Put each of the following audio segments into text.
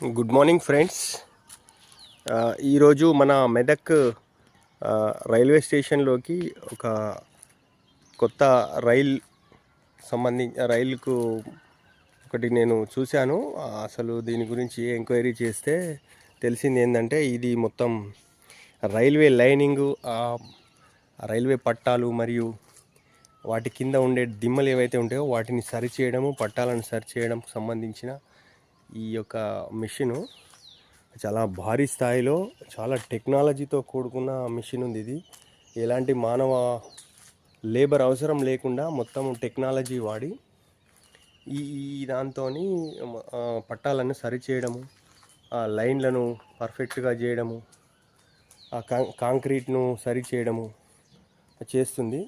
Good morning friends. ఈరోజు మన Medak railway స్టేషన్లోకి ఒక కొత్త రైలుకు ఒకటి నేను చూశాను. అసలు దీని గురించి ఎంక్వైరీ చేస్తే తెలిసింది ఏంటంటే ఇది మొత్తం రైల్వే లైనింగు, రైల్వే పట్టాలు మరియు వాటి కింద ఉండే దిమ్మలు ఏవైతే ఉంటాయో వాటిని సరిచేయడము, పట్టాలను సరిచేయడంకు సంబంధించిన ఈ యొక్క మిషను చాలా భారీ స్థాయిలో చాలా టెక్నాలజీతో కూడుకున్న మిషన్ ఉంది. ఇది ఎలాంటి మానవ లేబర్ అవసరం లేకుండా మొత్తం టెక్నాలజీ వాడి ఈ దాంతో పట్టాలను సరిచేయడము, లైన్లను పర్ఫెక్ట్గా చేయడము, కాంక్రీట్ను సరిచేయడము చేస్తుంది.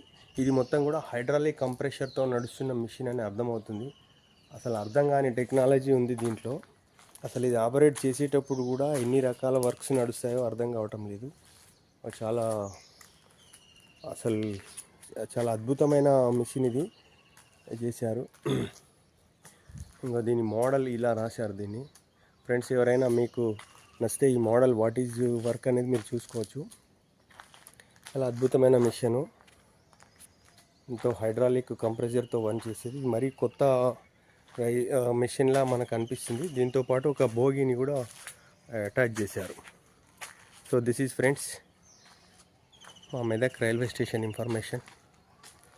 ఇది మొత్తం కూడా హైడ్రాలిక్ కంప్రెషర్తో నడుస్తున్న మిషన్ అని అర్థమవుతుంది. అసలు అర్థం కాని టెక్నాలజీ ఉంది దీంట్లో. అసలు ఇది ఆపరేట్ చేసేటప్పుడు కూడా ఎన్ని రకాల వర్క్స్ నడుస్తాయో అర్థం కావటం లేదు. చాలా అద్భుతమైన మిషన్ ఇది చేశారు. ఇంకా దీని మోడల్ ఇలా రాశారు దీన్ని. ఫ్రెండ్స్, ఎవరైనా మీకు నచ్చితే ఈ మోడల్ వాట్ ఈజ్ వర్క్ అనేది మీరు చూసుకోవచ్చు. చాలా అద్భుతమైన మిషను, ఎంతో హైడ్రాలిక్ కంప్రెసర్తో రన్ చేసేది. మరీ కొత్త మెషిన్లా మనకు అనిపిస్తుంది. దీంతోపాటు ఒక బోగిని కూడా అటాచ్ చేశారు. సో దిస్ ఈజ్ ఫ్రెండ్స్ మా మెదక్ రైల్వే స్టేషన్ ఇన్ఫర్మేషన్.